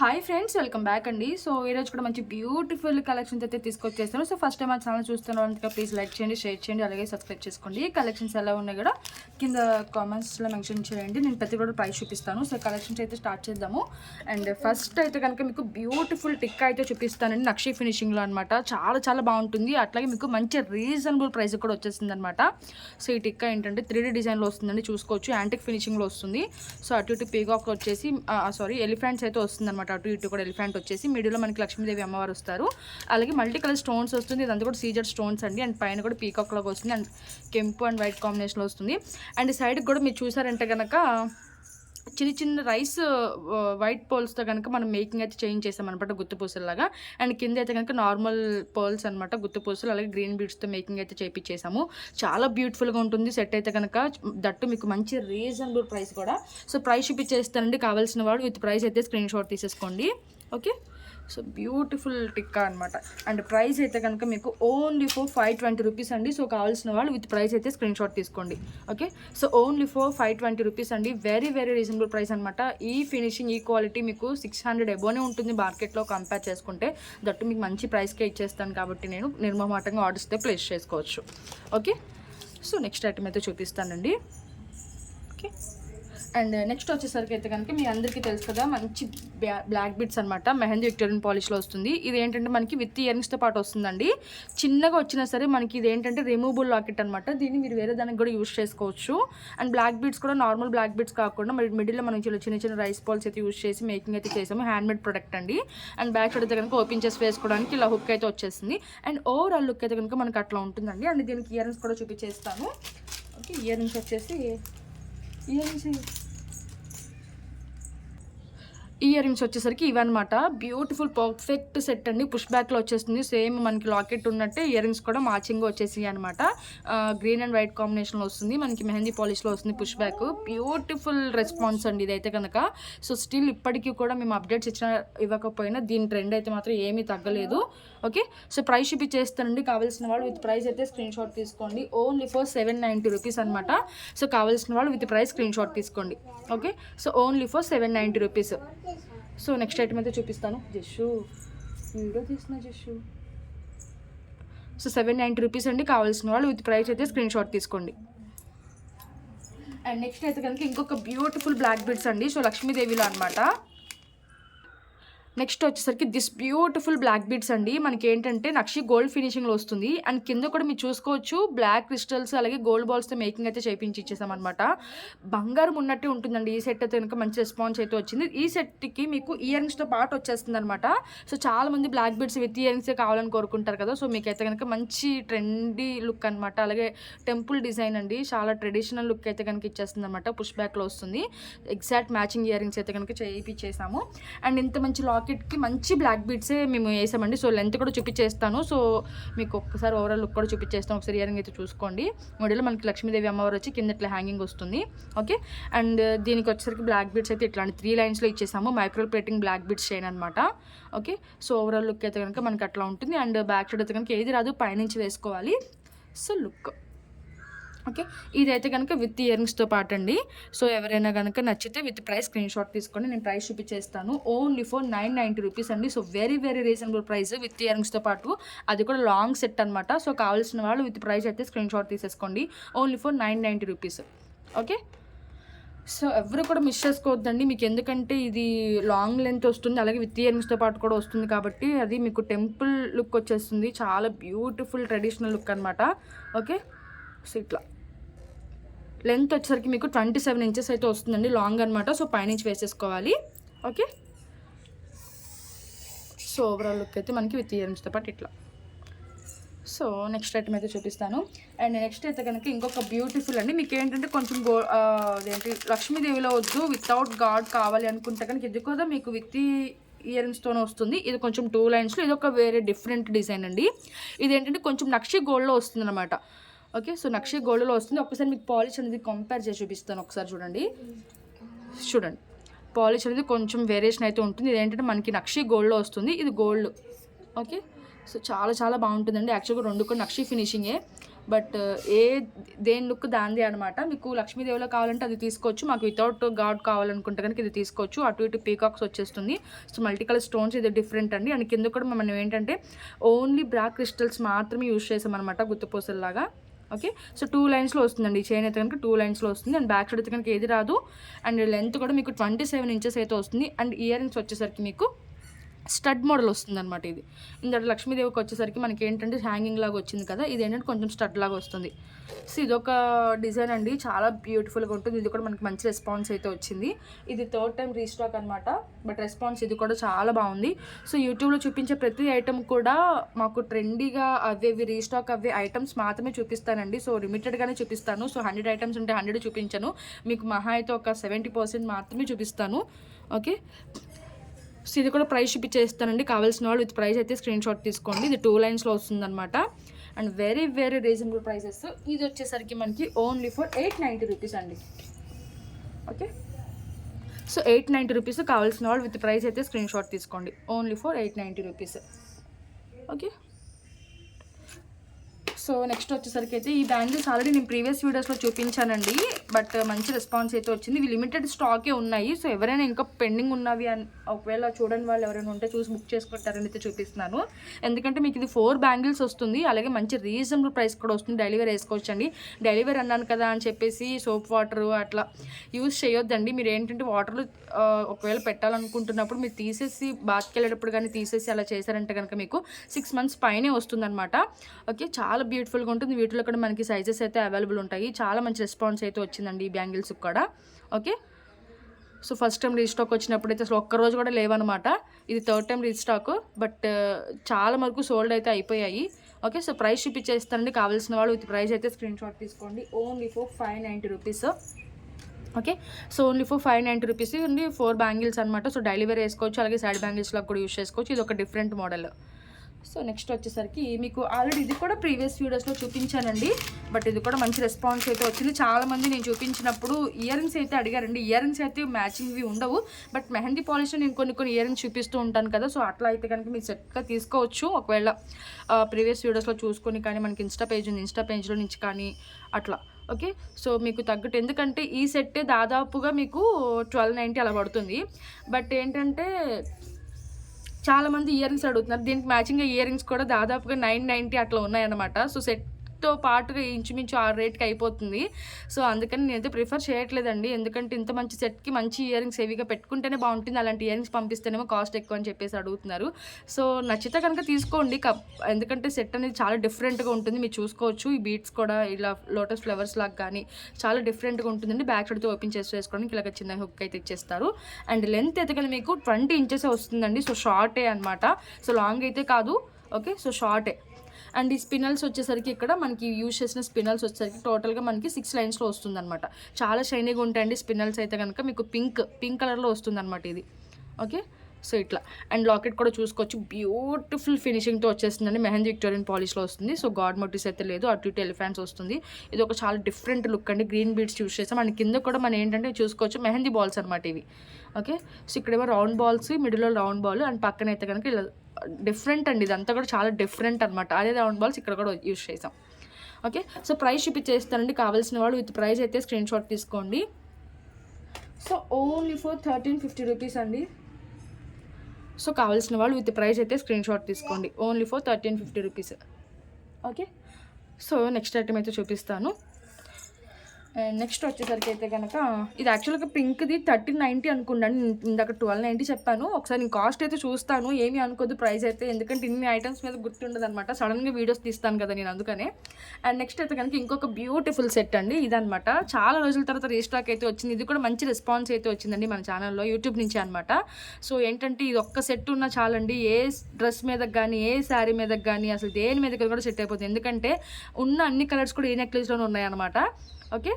Hi friends, welcome back అండి. So ఈరోజు కూడా మంచి బ్యూటిఫుల్ కలెక్షన్స్ అయితే తీసుకొచ్చేస్తాను. సో ఫస్ట్ టైం మా ఛానల్ చూస్తున్నందుకు ప్లీజ్ లైక్ చేయండి, షేర్ చేయండి, అలాగే సబ్స్క్రైబ్ చేసుకోండి. కలెక్షన్స్ ఎలా ఉన్నాయి కూడా కింద కామెంట్స్లో మెన్షన్ చేయండి. నేను ప్రతి కూడా ప్రైస్ చూపిస్తాను. సో కలెక్షన్స్ అయితే స్టార్ట్ చేద్దాము. అండ్ ఫస్ట్ అయితే కనుక మీకు బ్యూటిఫుల్ టిక్ అయితే చూపిస్తానండి, నక్షి ఫినిషింగ్లో అనమాట. చాలా చాలా బాగుంటుంది. అట్లాగే మీకు మంచి రీజనబుల్ ప్రైస్ కూడా వచ్చేస్తుంది అనమాట. సో ఈ టిక్ ఏంటంటే 3D డిజైన్లో వస్తుందండి, చూసుకోవచ్చు. యాంటిక్ ఫినిషింగ్లో వస్తుంది. సో అటు ఇటు పీకాక్ వచ్చేసి ఎలిఫెంట్స్ అయితే వస్తుంది అనమాట. అటు ఇటు కూడా ఎలిఫెంట్ వచ్చేసి మిడిల్లో మనకి లక్ష్మీదేవి అమ్మవారు వస్తారు. అలాగే మల్టీ కలర్ స్టోన్స్ వస్తుంది. ఇదంతా కూడా సీజర్ స్టోన్స్ అండి. అండ్ పైన కూడా పీకాక్ లాగా వస్తుంది. అండ్ కెంపు అండ్ వైట్ కాంబినేషన్లో వస్తుంది. అండ్ సైడ్కి కూడా మీరు చూసారంటే కనుక చిన్న చిన్న రైస్ వైట్ పోల్స్తో కనుక మనం మేకింగ్ అయితే చేయించేసాం అనమాట, గుత్తు పూసలాగా. అండ్ కింద అయితే కనుక నార్మల్ పోల్స్ అనమాట, గుత్తు పూసలు. అలాగే గ్రీన్ బీడ్స్తో మేకింగ్ అయితే చేయించేసాము. చాలా బ్యూటిఫుల్గా ఉంటుంది సెట్ అయితే కనుక. దట్టు మీకు మంచి రీజనబుల్ ప్రైస్ కూడా. సో ప్రైస్ చూపించేస్తానండి. కావాల్సిన వాడు విత్ ప్రైస్ అయితే స్క్రీన్ షాట్ తీసేసుకోండి. ఓకే, సో బ్యూటిఫుల్ టిక్కా అనమాట. అండ్ ప్రైస్ అయితే కనుక మీకు ఓన్లీ ఫర్ 520 రూపీస్ అండి. సో కావాల్సిన వాళ్ళు విత్ ప్రైస్ అయితే స్క్రీన్ షాట్ తీసుకోండి. Okay, so only for 520 rupees అండి. వెరీ వెరీ రీజనబుల్ ప్రైస్ అనమాట. ఈ ఫినిషింగ్, ఈ క్వాలిటీ మీకు 600 ఎబోనే ఉంటుంది మార్కెట్లో కంపేర్ చేసుకుంటే. దట్టు మీకు మంచి ప్రైస్కే ఇచ్చేస్తాను కాబట్టి నేను నిర్మమాటంగా ఆర్డర్స్ అయితే ప్లేస్ చేసుకోవచ్చు. ఓకే, సో నెక్స్ట్ ఐటమ్ అయితే చూపిస్తానండి. ఓకే, అండ్ నెక్స్ట్ వచ్చేసరికి అయితే కనుక మీ అందరికీ తెలుసు కదా, మంచి బ్లాక్ బిట్స్ అనమాట. మెహందీ విక్టోరియన్ పాలిష్లో వస్తుంది. ఇది ఏంటంటే మనకి విత్ ఇయరింగ్స్తో పాటు వస్తుందండి. చిన్నగా వచ్చినా సరే మనకి ఇది ఏంటంటే రిమూవబుల్ లాకెట్ అనమాట. దీన్ని మీరు వేరే దానికి కూడా యూస్ చేసుకోవచ్చు. అండ్ బ్లాక్ బిట్స్ కూడా నార్మల్ బ్లాక్ బిట్స్ కాకుండా మరి మిడిల్లో మనం చిన్న చిన్న రైస్ బాల్స్ అయితే యూస్ చేసి మేకింగ్ అయితే చేసాము. హ్యాండ్మేడ్ ప్రొడక్ట్ అండి. అండ్ బ్యాక్ సైడ్ అయితే కనుక ఓపెన్ చేసి వేసుకోవడానికి ఇలా హుక్ అయితే వచ్చేసింది. అండ్ ఓవరాల్ లుక్ అయితే కనుక మనకు అట్లా ఉంటుందండి. అండ్ దీనికి ఇయరింగ్స్ కూడా చూపించేస్తాను. ఓకే, ఇయరింగ్స్ వచ్చేసి ఇయర్ రింగ్స్ వచ్చేసరికి ఇవన్నమాట. బ్యూటిఫుల్ పర్ఫెక్ట్ సెట్ అండి. పుష్ బ్యాక్లో వచ్చేస్తుంది. సేమ్ మనకి లాకెట్ ఉన్నట్టే ఇయర్ రింగ్స్ కూడా మ్యాచింగ్ వచ్చేసి అనమాట. గ్రీన్ అండ్ వైట్ కాంబినేషన్లో వస్తుంది. మనకి మెహందీ పాలిష్లో వస్తుంది పుష్ బ్యాక్. బ్యూటిఫుల్ రెస్పాన్స్ అండి ఇదైతే కనుక. సో స్టిల్ ఇప్పటికీ కూడా మేము అప్డేట్స్ ఇవ్వకపోయినా దీని ట్రెండ్ అయితే మాత్రం ఏమీ తగ్గలేదు. ఓకే, సో ప్రైస్ చూపించేస్తానండి. కావాల్సిన వాళ్ళు విత్ ప్రైస్ అయితే స్క్రీన్ షాట్ తీసుకోండి. ఓన్లీ ఫర్ 790 రూపీస్ అనమాట. సో కావాల్సిన వాళ్ళు విత్ ప్రైస్ స్క్రీన్ షాట్ తీసుకోండి. Okay, so only for 790 rupees. So next item అయితే చూపిస్తాను. జస్సు వీడియో తీసిన జస్సు. సో 790 రూపీస్ అండి. కావాల్సిన వాళ్ళు విత్ ప్రైస్ అయితే స్క్రీన్ షాట్ తీసుకోండి. అండ్ నెక్స్ట్ అయితే కనుక ఇంకొక బ్యూటిఫుల్ బ్లాక్ బీడ్స్ అండి. సో లక్ష్మీదేవిలో అనమాట. నెక్స్ట్ వచ్చేసరికి దిస్ బ్యూటిఫుల్ బ్లాక్ బీడ్స్ అండి. మనకి ఏంటంటే నక్షి గోల్డ్ ఫినిషింగ్లో వస్తుంది. అండ్ కింద కూడా మీరు చూసుకోవచ్చు బ్లాక్ క్రిస్టల్స్ అలాగే గోల్డ్ బాల్స్తో మేకింగ్ అయితే చేయించి ఇచ్చేసామన్నమాట. బంగారం ఉన్నట్టే ఉంటుందండి. ఈ సెట్ అయితే కనుక మంచి రెస్పాన్స్ అయితే వచ్చింది. ఈ సెట్కి మీకు ఇయరింగ్స్తో పాటు వచ్చేస్తుంది అనమాట. సో చాలామంది బ్లాక్ బీడ్స్ విత్ ఇయరింగ్సే కావాలని కోరుకుంటారు కదా. సో మీకైతే కనుక మంచి ట్రెండీ లుక్ అనమాట. అలాగే టెంపుల్ డిజైన్ అండి. చాలా ట్రెడిషనల్ లుక్ అయితే కనుక ఇచ్చేస్తుంది అనమాట. పుష్ బ్యాక్లో వస్తుంది. ఎగ్జాక్ట్ మ్యాచింగ్ ఇయరింగ్స్ అయితే కనుక చేయించేసాము. అండ్ ఇంత మంచి లాకెట్కి మంచి బ్లాక్ బీడ్సే మేము వేసామండి. సో లెంత్ కూడా చూపించేస్తాను. సో మీకు ఒక్కసారి ఓవరాల్ లుక్ కూడా చూపించేస్తాను. ఒకసారి ఇయరింగ్ అయితే చూసుకోండి. మోడల్లో మనకి లక్ష్మీదేవి అమ్మవారు వచ్చి కింద ఇట్లా హ్యాంగింగ్ వస్తుంది. ఓకే, అండ్ దీనికి వచ్చేసరికి బ్లాక్ బీడ్స్ అయితే ఇట్లాంటి 3 లైన్స్లో ఇచ్చేసాము. Micro plating black beads chain అనమాట. ఓకే, సో ఓవరాల్ లుక్ అయితే కనుక మనకి అట్లా ఉంటుంది. అండ్ బ్యాక్ సైడ్ అయితే కనుక ఏది రాదు, పైనుంచి వేసుకోవాలి. సో లుక్ ఓకే, ఇదైతే కనుక విత్ ఇయరింగ్స్తో పాటు అండి. సో ఎవరైనా కనుక నచ్చితే విత్ ప్రైస్ స్క్రీన్ షాట్ తీసుకోండి. నేను ప్రైస్ చూపించేస్తాను. ఓన్లీ ఫర్ 990 రూపీస్ అండి. So very very reasonable price with ఇయరింగ్స్తో పాటు. అది కూడా లాంగ్ సెట్ అనమాట. సో కావాల్సిన వాళ్ళు విత్ ప్రైస్ అయితే స్క్రీన్ షాట్ తీసేసుకోండి. Only for 990 rupees. Okay, so ఎవరు కూడా మిస్ చేసుకోవద్దండి. మీకు ఎందుకంటే ఇది లాంగ్ లెంత్ వస్తుంది, అలాగే విత్ ఇయరింగ్స్తో పాటు కూడా వస్తుంది కాబట్టి అది మీకు టెంపుల్ లుక్ వచ్చేస్తుంది. చాలా బ్యూటిఫుల్ ట్రెడిషనల్ లుక్ అనమాట. ఓకే, సో ఇట్లా లెంత్ వచ్చేసరికి మీకు 27 ఇంచెస్ అయితే వస్తుందండి, లాంగ్ అనమాట. సో పైనుంచి వేసేసుకోవాలి. ఓకే, సో ఓవరాల్ లుక్ అయితే మనకి విత్ ఇయరింగ్స్తో పాటు ఇట్లా. సో నెక్స్ట్ ఐటమ్ అయితే చూపిస్తాను. అండ్ నెక్స్ట్ అయితే కనుక ఇంకొక బ్యూటిఫుల్ అండి. మీకు ఏంటంటే కొంచెం అదేంటి లక్ష్మీదేవిలో వద్దు, వితౌట్ గాడ్ కావాలి అనుకుంటే కనుక ఇది కూడా మీకు విత్ ఇయరింగ్స్తోనే వస్తుంది. ఇది కొంచెం 2 లైన్స్లో. ఇది ఒక వేరే డిఫరెంట్ డిజైన్ అండి. ఇది ఏంటంటే కొంచెం నక్షి గోల్డ్లో వస్తుంది అనమాట. ఓకే, సో నక్షి గోల్డ్లో వస్తుంది. ఒకసారి మీకు పాలిష్ అనేది కంపేర్ చేసి చూపిస్తాను. ఒకసారి చూడండి. పాలిష్ అనేది కొంచెం వేరియేషన్ అయితే ఉంటుంది. ఇది ఏంటంటే మనకి నక్షి గోల్డ్లో వస్తుంది. ఇది గోల్డ్. ఓకే, సో చాలా చాలా బాగుంటుందండి. యాక్చువల్గా రెండు కూడా నక్షి ఫినిషింగే. బట్ దేని లుక్ దాంది అనమాట. మీకు లక్ష్మీదేవిలో కావాలంటే అది తీసుకోవచ్చు, మాకు వితౌట్ గాడ్ కావాలనుకుంటే కనుక ఇది తీసుకోవచ్చు. అటు ఇటు పీకాక్స్ వచ్చేస్తుంది. సో మల్టీ కలర్ స్టోన్స్ ఇది డిఫరెంట్ అండి. అండ్ కింద కూడా మనం ఏంటంటే ఓన్లీ బ్లాక్ క్రిస్టల్స్ మాత్రమే యూజ్ చేసామన్నమాట, గుత్తుపూసల్లాగా. ఓకే, సో 2 లైన్స్లో వస్తుందండి. ఈ చైన్ అయితే కనుక 2 లైన్స్లో వస్తుంది. అండ్ బ్యాక్ సైడ్ అయితే కనుక ఏది రాదు. అండ్ లెంత్ కూడా మీకు 27 ఇంచెస్ అయితే వస్తుంది. అండ్ ఇయర్ రింగ్స్ వచ్చేసరికి మీకు స్టడ్ మోడల్ వస్తుంది అనమాట. ఇది ఇందులో లక్ష్మీదేవికి వచ్చేసరికి మనకి ఏంటంటే హ్యాంగింగ్ లాగా వచ్చింది కదా, ఇది ఏంటంటే కొంచెం స్టడ్ లాగా వస్తుంది. సో ఇదొక డిజైన్ అండి, చాలా బ్యూటిఫుల్గా ఉంటుంది. ఇది కూడా మనకి మంచి రెస్పాన్స్ అయితే వచ్చింది. ఇది 3rd టైం రీస్టాక్ అనమాట, బట్ రెస్పాన్స్ ఇది కూడా చాలా బాగుంది. సో యూట్యూబ్లో చూపించే ప్రతి ఐటమ్ కూడా మాకు ట్రెండీగా అవి రీస్టాక్ అవి ఐటమ్స్ మాత్రమే చూపిస్తానండి. సో లిమిటెడ్గానే చూపిస్తాను. సో 100 ఐటమ్స్ ఉంటే 100 చూపించను, మీకు మహా అయితే ఒక 70% మాత్రమే చూపిస్తాను. ఓకే, సో ఇది కూడా ప్రైస్ చూపించేస్తానండి. కావాల్సిన వాళ్ళు విత్ ప్రైస్ అయితే స్క్రీన్ షాట్ తీసుకోండి. ఇది 2 లైన్స్లో వస్తుందన్నమాట. And very very reasonable prices. ఇది వచ్చేసరికి మనకి ఓన్లీ ఫర్ 890 రూపీస్ అండి. Okay, so 890 rupees. కావాల్సిన వాళ్ళు విత్ ప్రైస్ అయితే స్క్రీన్ షాట్ తీసుకోండి. Only for 890 rupees. Okay, so next వచ్చేసరికి అయితే ఈ బ్యాంగిల్స్ ఆల్రెడీ నేను ప్రీవియస్ వీడియోస్లో చూపించానండి, బట్ మంచి రెస్పాన్స్ అయితే వచ్చింది. ఇవి లిమిటెడ్ స్టాకే ఉన్నాయి. సో ఎవరైనా ఇంకా పెండింగ్ ఉన్నవి అని ఒకవేళ చూడని వాళ్ళు ఎవరైనా ఉంటే చూసి బుక్ చేసుకుంటారని అయితే చూపిస్తున్నాను. ఎందుకంటే మీకు ఇది 4 బ్యాంగిల్స్ వస్తుంది, అలాగే మంచి రీజనబుల్ ప్రైస్ కూడా వస్తుంది. డెలివరీ వేసుకోవచ్చండి. డెలివరీ అన్నాను కదా అని చెప్పేసి సోప్ వాటర్ అట్లా యూజ్ చేయొద్దండి. మీరు ఏంటంటే వాటర్లో ఒకవేళ పెట్టాలనుకుంటున్నప్పుడు మీరు తీసేసి బాత్కి వెళ్ళేటప్పుడు కానీ తీసేసి అలా చేశారంటే కనుక మీకు 6 మంత్స్ పైనే వస్తుందన్నమాట. ఓకే, చాలా బ్యూటిఫుల్గా ఉంటుంది. వీటిలో కూడా మనకి సైజెస్ అయితే అవైలబుల్ ఉంటాయి. చాలా మంచి రెస్పాన్స్ అయితే వచ్చిందండి ఈ బ్యాంగిల్స్కి కూడా. Okay, so first time restock వచ్చినప్పుడు అయితే అసలు ఒక్కరోజు కూడా లేవన్నమాట. ఇది 3rd టైం రీస్టాక్, బట్ చాలా వరకు సోల్డ్ అయితే అయిపోయాయి. ఓకే, సో ప్రైస్ చూపించేస్తానండి. కావాల్సిన వాళ్ళు విత్ ప్రైస్ అయితే స్క్రీన్ షాట్ తీసుకోండి. Only for 590 rupees. Okay, so only for 590 rupees ఉంది. 4 బ్యాంగిల్స్ అనమాట. సో డైలీ వేర్ వేసుకోవచ్చు, అలాగే సైడ్ బ్యాంగిల్స్లో కూడా యూజ్ చేసుకోవచ్చు. ఇది ఒక డిఫరెంట్ మోడల్. సో నెక్స్ట్ వచ్చేసరికి మీకు ఆల్రెడీ ఇది కూడా ప్రీవియస్ వీడియోస్లో చూపించానండి, బట్ ఇది కూడా మంచి రెస్పాన్స్ అయితే వచ్చింది. చాలామంది నేను చూపించినప్పుడు ఇయర్ రింగ్స్ అయితే అడిగారండి. ఇయర్ రింగ్స్ అయితే మ్యాచింగ్వి ఉండవు, బట్ మెహందీ పాలిష్లో నేను కొన్ని ఇయర్ రింగ్స్ చూపిస్తూ ఉంటాను కదా, సో అట్లా అయితే కనుక మీరు సెట్గా తీసుకోవచ్చు. ఒకవేళ ప్రీవియస్ వీడియోస్లో చూసుకొని కానీ మనకి ఇన్స్టా పేజ్ ఉంది, ఇన్స్టా పేజ్లో నుంచి కానీ అట్లా. ఓకే, సో మీకు తగ్గట్టు, ఎందుకంటే ఈ సెట్టే దాదాపుగా మీకు 1290 అలా పడుతుంది. బట్ ఏంటంటే చాలామంది ఇయర్ రింగ్స్ అడుగుతున్నారు, దీనికి మ్యాచింగ్గా ఇయర్ రింగ్స్ కూడా దాదాపుగా 990 అట్లా ఉన్నాయన్నమాట. సో సెట్తో పాటుగా ఇంచుమించు ఆ రేట్కి అయిపోతుంది. సో అందుకని నేనైతే ప్రిఫర్ చేయట్లేదండి, ఎందుకంటే ఇంత మంచి సెట్కి మంచి ఇయర్ రింగ్స్ హెవీగా పెట్టుకుంటేనే బాగుంటుంది. అలాంటి ఇయర్ రింగ్స్ పంపిస్తేనేమో కాస్ట్ ఎక్కువ అని చెప్పేసి అడుగుతున్నారు. సో నచ్చితే కనుక తీసుకోండి, ఎందుకంటే సెట్ అనేది చాలా డిఫరెంట్గా ఉంటుంది. మీరు చూసుకోవచ్చు, ఈ బీట్స్ కూడా ఇలా లోటస్ ఫ్లవర్స్ లాగా కానీ చాలా డిఫరెంట్గా ఉంటుందండి. బ్యాక్ సైడ్తో ఓపెన్ చేసి వేసుకోవడానికి ఇలాగ చిన్న హుక్ అయితే ఇచ్చేస్తారు. అండ్ లెంత్ అయితే కానీ మీకు 20 ఇంచెస్ వస్తుందండి. సో షార్టే అనమాట, సో లాంగ్ అయితే కాదు. Okay, so షార్టే. అండ్ ఈ స్పినల్స్ వచ్చేసరికి ఇక్కడ మనకి యూజ్ చేసిన స్పినల్స్ వచ్చేసరికి టోటల్గా మనకి 6 లైన్స్లో వస్తుందన్నమాట. చాలా షైనీగా ఉంటాయండి స్పినల్స్ అయితే కనుక. మీకు పింక్ కలర్లో వస్తుందన్నమాట ఇది. ఓకే, సో ఇట్లా. అండ్ లాకెట్ కూడా చూసుకోవచ్చు, బ్యూటిఫుల్ ఫినిషింగ్తో వచ్చేస్తుందండి. మెహందీ విక్టోరియన్ పాలిష్లో వస్తుంది. సో గాడ్ మోటివ్స్ అయితే లేదు, అటు ఇటు ఎలిఫెంట్స్ వస్తుంది. ఇది ఒక చాలా డిఫరెంట్ లుక్ అండి. గ్రీన్ బీడ్స్ యూజ్ చేస్తాం. అండ్ కింద కూడా మనం ఏంటంటే చూసుకోవచ్చు మెహందీ బాల్స్ అనమాట ఇవి. ఓకే, సో ఇక్కడేమో రౌండ్ బాల్స్, మిడిల్లో రౌండ్ బాల్, అండ్ పక్కన అయితే కనుక ఇలా డిఫరెంట్ అండి. ఇదంతా కూడా చాలా డిఫరెంట్ అనమాట. అదే రౌండ్ బాల్స్ ఇక్కడ కూడా యూజ్ చేసాం. ఓకే, సో ప్రైస్ చూపించేస్తానండి. కావాల్సిన వాళ్ళు విత్ ప్రైస్ అయితే స్క్రీన్ షాట్ తీసుకోండి. సో ఓన్లీ ఫర్ 1350 రూపీస్ అండి. సో కావాల్సిన వాళ్ళు విత్ ప్రైస్ అయితే స్క్రీన్ షాట్ తీసుకోండి. Only for 1350 rupees. Okay, so next item అయితే చూపిస్తాను. అండ్ నెక్స్ట్ వచ్చేసరికి అయితే కనుక ఇది యాక్చువల్గా పింక్ది 1390 అనుకున్నాను. ఇందాక 1290 చెప్పాను. ఒకసారి నేను కాస్ట్ అయితే చూస్తాను, ఏమీ అనుకోద్దు ప్రైస్ అయితే, ఎందుకంటే ఇన్ని ఐటమ్స్ మీద గుర్తుండదు అనమాట. సడన్గా వీడియోస్ తీస్తాను కదా నేను, అందుకనే. అండ్ నెక్స్ట్ అయితే కనుక ఇంకొక బ్యూటిఫుల్ సెట్ అండి ఇదనమాట. చాలా రోజుల తర్వాత రీస్టాక్ అయితే వచ్చింది. ఇది కూడా మంచి రెస్పాన్స్ అయితే వచ్చిందండి మన ఛానల్లో, యూట్యూబ్ నుంచి అనమాట. సో ఏంటంటే ఇది ఒక్క సెట్ ఉన్నా చాలండి, ఏ డ్రెస్ మీదకి కానీ ఏ శారీ మీదకి కానీ అసలు దేని మీదకి కూడా సెట్ అయిపోతుంది. ఎందుకంటే ఉన్న అన్ని కలర్స్ కూడా ఈ నెక్లెస్లోనే ఉన్నాయన్నమాట. ఓకే,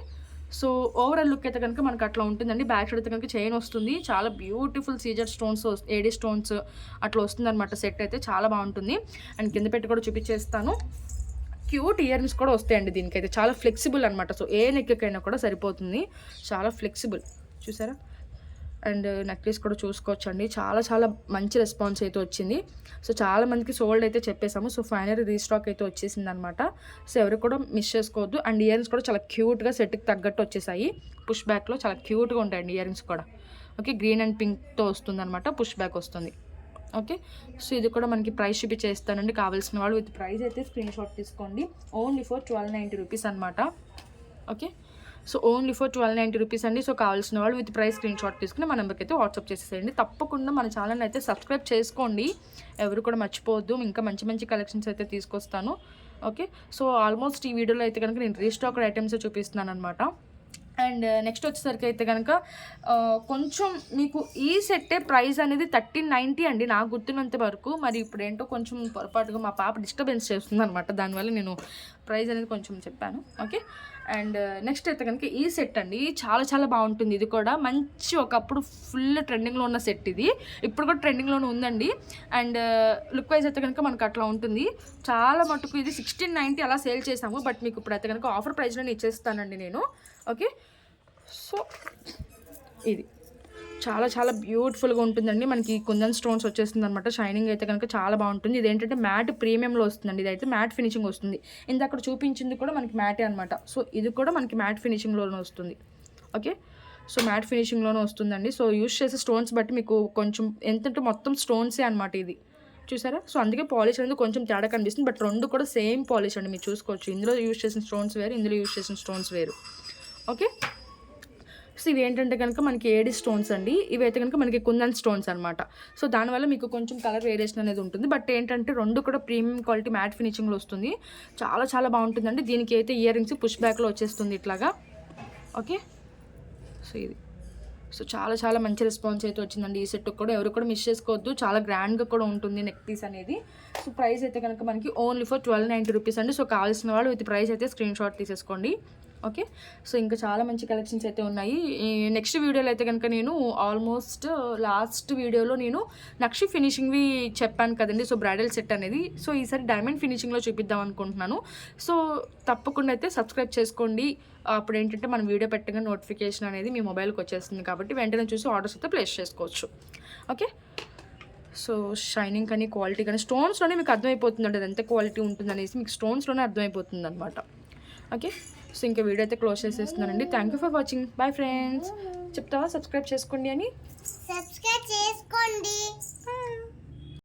సో ఓవరాల్ లుక్ అయితే కనుక మనకు అట్లా ఉంటుందండి. బ్యాక్ సైడ్ అయితే కనుక చైన్ వస్తుంది, చాలా beautiful CZ stones, AD stones అట్లా వస్తుంది అనమాట. సెట్ అయితే చాలా బాగుంటుంది. అండ్ కింద పెట్టి కూడా చూపించేస్తాను. క్యూట్ ఇయర్ రింగ్స్ కూడా వస్తాయండి దీనికైతే, చాలా ఫ్లెక్సిబుల్ అనమాట. సో ఏ నెక్కైనా కూడా సరిపోతుంది, చాలా ఫ్లెక్సిబుల్. చూసారా, అండ్ నెక్లెస్ కూడా చూసుకోవచ్చండి. చాలా చాలా మంచి రెస్పాన్స్ అయితే వచ్చింది. సో చాలా మందికి సోల్డ్ అయితే చెప్పేసాము. సో ఫైనల్ రీస్టాక్ అయితే వచ్చేసింది అనమాట. సో ఎవరు కూడా మిస్ చేసుకోవద్దు. అండ్ ఇయర్ రింగ్స్ కూడా చాలా క్యూట్గా సెట్కి తగ్గట్టు వచ్చేసాయి. పుష్ బ్యాక్లో చాలా క్యూట్గా ఉంటాయండి ఇయర్ రింగ్స్ కూడా. ఓకే, గ్రీన్ అండ్ పింక్తో వస్తుంది అనమాట, పుష్ బ్యాక్ వస్తుంది. ఓకే, సో ఇది కూడా మనకి ప్రైస్ చూపించేస్తానండి. కావాల్సిన వాళ్ళు విత్ ప్రైస్ అయితే స్క్రీన్ షాట్ తీసుకోండి. ఓన్లీ ఫర్ 1290 రూపీస్ అనమాట. Okay, so only for 1290 rupees అండి. సో కావాల్సిన వాళ్ళు విత్ ప్రైస్ స్క్రీన్ షాట్ తీసుకుని మన నెంబర్కి అయితే వాట్సాప్ చేసేసేయండి. తప్పకుండా మన ఛానల్ అయితే సబ్స్క్రైబ్ చేసుకోండి, ఎవరు కూడా మర్చిపోవద్దు. ఇంకా మంచి మంచి కలెక్షన్స్ అయితే తీసుకొస్తాను. ఓకే, సో ఆల్మోస్ట్ ఈ వీడియోలో అయితే కనుక నేను రీస్టాక్ ఐటమ్స్ చూపిస్తున్నాను అనమాట. అండ్ నెక్స్ట్ వచ్చేసరికి అయితే కనుక కొంచెం మీకు ఈ సెట్టే ప్రైస్ అనేది 1390 అండి నాకు గుర్తున్నంత వరకు. మరి ఇప్పుడు ఏంటో కొంచెం పొరపాటుగా మా పాప డిస్టర్బెన్స్ చేస్తుంది అనమాట, దానివల్ల నేను ప్రైస్ అనేది కొంచెం చెప్పాను. ఓకే, అండ్ నెక్స్ట్ అయితే కనుక ఈ సెట్ అండి, చాలా చాలా బాగుంటుంది. ఇది కూడా మంచి ఒకప్పుడు ఫుల్ ట్రెండింగ్లో ఉన్న సెట్, ఇది ఇప్పుడు కూడా ట్రెండింగ్లోనే ఉందండి. అండ్ లుక్ వైజ్ అయితే కనుక మనకు అట్లా ఉంటుంది. చాలా మటుకు ఇది 1690 అలా సేల్ చేసాము, బట్ మీకు ఇప్పుడు అయితే కనుక ఆఫర్ ప్రైస్లోనే ఇచ్చేస్తానండి నేను. ఓకే, సో ఇది చాలా చాలా బ్యూటిఫుల్గా ఉంటుందండి. మనకి కుందన్ స్టోన్స్ వచ్చేస్తుంది అనమాట. షైనింగ్ అయితే కనుక చాలా బాగుంటుంది. ఇది ఏంటంటే మ్యాట్ ప్రీమియంలో వస్తుందండి. ఇది అయితే మ్యాట్ ఫినిషింగ్ వస్తుంది. ఇందాక చూపించింది కూడా మనకి మ్యాటే అనమాట. సో ఇది కూడా మనకి మ్యాట్ ఫినిషింగ్లోనే వస్తుంది. ఓకే, సో మ్యాట్ ఫినిషింగ్లోనే వస్తుందండి. సో యూస్ చేసే స్టోన్స్ బట్టి మీకు కొంచెం ఎంతంటే మొత్తం స్టోన్సే అనమాట ఇది, చూసారా. సో అందుకే పాలిష్ అనేది కొంచెం తేడా కనిపిస్తుంది, బట్ రెండు కూడా సేమ్ పాలిష్ అండి, మీరు చూసుకోవచ్చు. ఇందులో యూస్ చేసిన స్టోన్స్ వేరు, ఇందులో యూస్ చేసిన స్టోన్స్ వేరు. ఓకే, సో ఇవి ఏంటంటే కనుక మనకి ఏడి స్టోన్స్ అండి. ఇవి అయితే కనుక మనకి కుందన్ స్టోన్స్ అనమాట. సో దానివల్ల మీకు కొంచెం కలర్ వేరియేషన్ అనేది ఉంటుంది, బట్ ఏంటంటే రెండు కూడా ప్రీమియం క్వాలిటీ మ్యాట్ ఫినిషింగ్లో వస్తుంది. చాలా చాలా బాగుంటుందండి. దీనికి అయితే ఇయర్ రింగ్స్ పుష్ బ్యాక్లో వచ్చేస్తుంది ఇట్లాగా. ఓకే, సో ఇది సో చాలా చాలా మంచి రెస్పాన్స్ అయితే వచ్చిందండి ఈ సెట్ కూడా. ఎవరు కూడా మిస్ చేసుకోవద్దు, చాలా గ్రాండ్గా కూడా ఉంటుంది నెక్ పీస్ అనేది. సో ప్రైస్ అయితే కనుక మనకి ఓన్లీ ఫర్ 1290 రూపీస్ అండి. సో కావాల్సిన వాళ్ళు విత్ ప్రైస్ అయితే స్క్రీన్ షాట్ తీసేసుకోండి. ఓకే, సో ఇంకా చాలా మంచి కలెక్షన్స్ అయితే ఉన్నాయి. నెక్స్ట్ వీడియోలో అయితే కనుక నేను ఆల్మోస్ట్ లాస్ట్ వీడియోలో నేను నక్షి ఫినిషింగ్వి చెప్పాను కదండి, సో బ్రైడల్ సెట్ అనేది. సో ఈసారి డైమండ్ ఫినిషింగ్లో చూపిద్దాం అనుకుంటున్నాను. సో తప్పకుండా అయితే సబ్స్క్రైబ్ చేసుకోండి. అప్పుడు ఏంటంటే మనం వీడియో పెట్టగా నోటిఫికేషన్ అనేది మీ మొబైల్కి వచ్చేస్తుంది, కాబట్టి వెంటనే చూసి ఆర్డర్స్ అయితే ప్లేస్ చేసుకోవచ్చు. ఓకే, సో షైనింగ్ కానీ క్వాలిటీ కానీ స్టోన్స్లోనే మీకు అర్థమైపోతుంది అండి, అది ఎంత క్వాలిటీ ఉంటుంది అనేసి మీకు స్టోన్స్లోనే అర్థమైపోతుంది అనమాట. ఓకే, సో ఇంకా వీడియో అయితే క్లోజ్ చేసేస్తున్నానండి. Thank you for watching. Bye friends. చెప్తావా సబ్స్క్రైబ్ చేసుకోండి అని? సబ్స్క్రైబ్ చేసుకోండి.